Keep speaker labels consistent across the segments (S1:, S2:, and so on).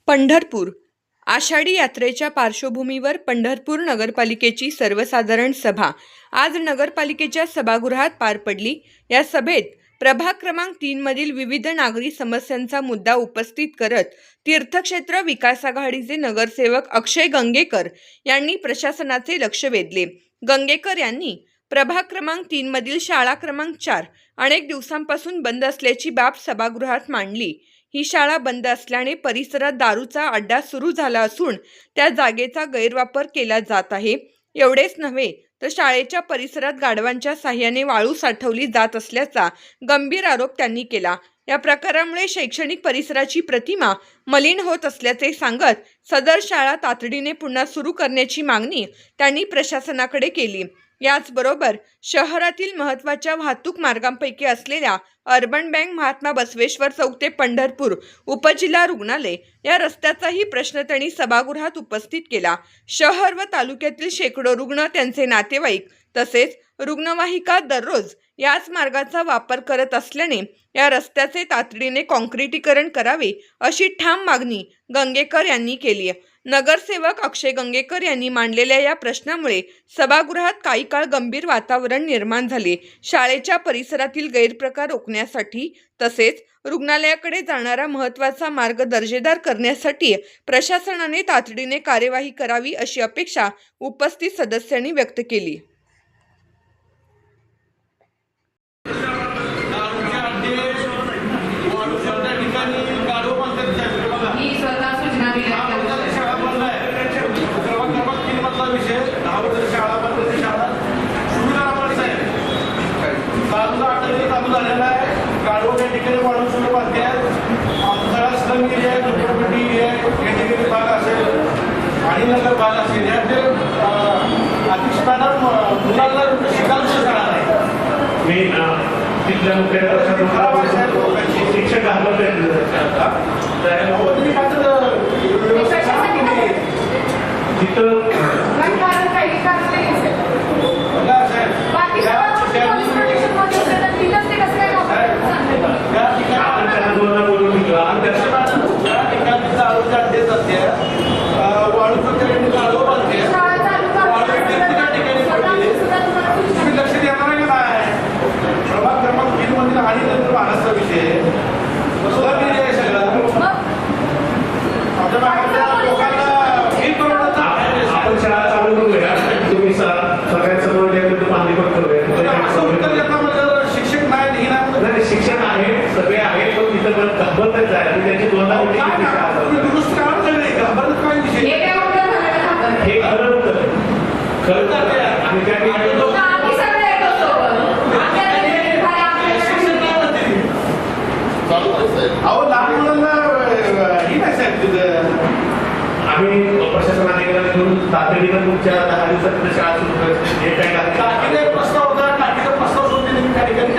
S1: पंढरपूर आषाढी यात्रेच्या पार्श्वभूमीवर पंढरपूर नगरपालिकेची सर्वसाधारण सभा आज नगरपालिकेच्या सभागृहात पार पडली। या सभेत प्रभाग क्रमांक 3 मधील विविध नागरी समस्यांचा मुद्दा उपस्थित करत तीर्थक्षेत्र विकास आघाडीचे नगरसेवक अक्षय गंगेकर यांनी प्रशासनाचे लक्ष वेधले। गंगेकर यांनी प्रभाग क्रमांक 3 मधील शाळा क्रमांक 4 अनेक दिवसांपासून बंद असल्याची बाब सभागृहात मांडली। ही शाळा बंद असल्याने परिसरात दारूचा अड्डा सुरू झाला असून त्या जागेचा गैरवापर केला जात आहे। एवढेच नव्हे तर शाळेच्या परिसरात गाढवांच्या साह्याने वाळू साठवली जात असल्याचा गंभीर आरोप त्यांनी केला। या प्रकारामुळे शैक्षणिक परिसराची प्रतिमा मलिन होत असल्याचे सांगत सदर शाळा तातडीने पुन्हा सुरू करण्याची मागणी त्यांनी प्रशासनाकडे केली। याचबरोबर शहरातील महत्त्वाच्या वाहतूक मार्गांपैकी असलेल्या अर्बन बँक, महात्मा बसवेश्वर चौक ते पंढरपूर उपजिल्हा रुग्णालय या रस्त्याचाही प्रश्न त्यांनी सभागृहात उपस्थित केला। शहर व तालुक्यातील शेकडो रुग्ण, त्यांचे नातेवाईक तसेच रुग्णवाहिका दररोज याच मार्गाचा वापर करत असल्याने या रस्त्याचे तातडीने काँक्रिटीकरण करावे अशी ठाम मागणी गंगेकर यांनी केली आहे। नगरसेवक अक्षय गंगेकर यांनी मांडलेल्या या प्रश्नामुळे सभागृहात काही काळ गंभीर वातावरण निर्माण झाले। शाळेच्या परिसरातील गैरप्रकार रोखण्यासाठी तसेच रुग्णालयाकडे जाणारा महत्त्वाचा मार्ग दर्जेदार करण्यासाठी प्रशासनाने तातडीने कार्यवाही करावी अशी अपेक्षा उपस्थित सदस्यांनी व्यक्त केली।
S2: नगर भाग असेल यातील अतिष्ठानात मुलांना शिकायला शाळा नाही। मी तिथल्या मुख्य शिक्षक शिक्षण आहे, सगळे आहेत, पण तिथं घाबरतच आहे। त्यांची दोनदा हे खरं होतं खरं आणि त्या ठिकाणी अहो लहान मुलांना ही नाही साहेब तिथं आम्ही प्रशासनाने घेऊन तातडीनं तुमच्या 10 दिवसात शाळा सुरू करायची हे काय टाकीचा प्रस्ताव होता। टाकीचा प्रस्ताव सोडून त्या ठिकाणी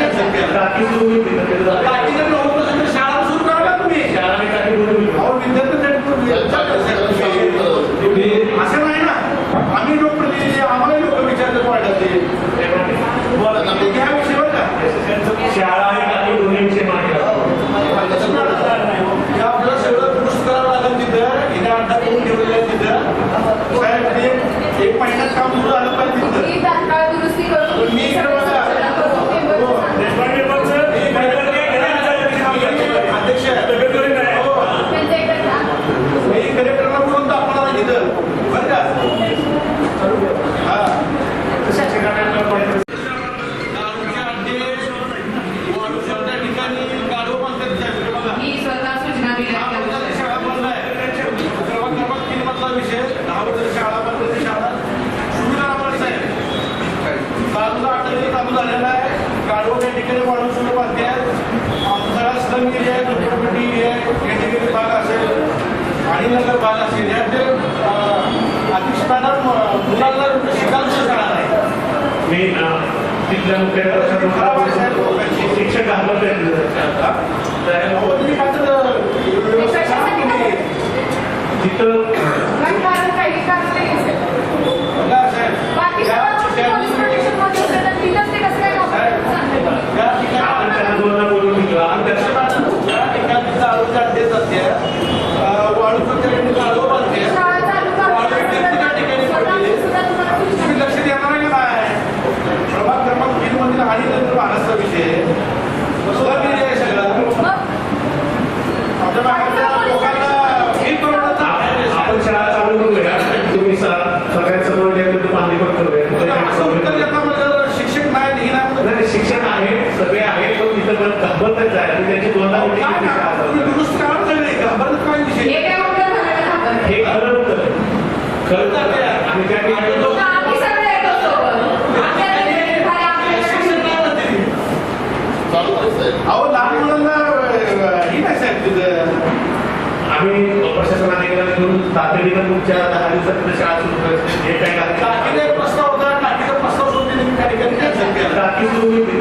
S2: टाकी सुरू होती, टाकीचं शाळा सुरू करा तुम्ही। शाळा टाकी अहो विद्यार्थ्यांसाठी असं नाही ना, आम्ही लोकप्रतिनिधी आम्हाला लोक विचारतात वाटत घ्या विषय बरं का। शाळा आणि टाकी दोन्ही विषय मागे आपल्याला सगळं दुरुस्त करावं लागेल। तिथं हिने अड्डा करून ठेवलेला आहे तिथं साहेब, एक महिन्यात काम सुरू झालं पाहिजे तिथं। मी अध्यक्ष मी कलेक्टरला बोलून दाखवणार आहे तिथं बरं का। नगर भाग असेल यातील अतिष्ठानात मुलांना शिकायला शाळा नाही। मी तिथल्या मुख्य शिक्षक तिथं वाळू काय ना, तुम्ही दुरुस्त करा सगळे, घाबरत काय विषय?
S3: हे काय उत्तर झालं का आपण?
S2: हे खरं होतं. खरं तर ते आहे. आम्ही त्या ठिकाणी
S3: आम्ही सगळे येतो सोबत. आपल्याला ते खाली आपल्याला
S2: शिक्षण काय म्हणते ते? अहो लहान मुलांना ही नाही साहेब तिथं आम्ही प्रशासनाने गेला घेऊन तातडीनं तुमच्या 10 दिवसात शाळा सुरू करायची हे काय टाकीचा प्रस्ताव होता टाकीचा प्रस्ताव सोडून त्या ठिकाणी टाकी सुरू होती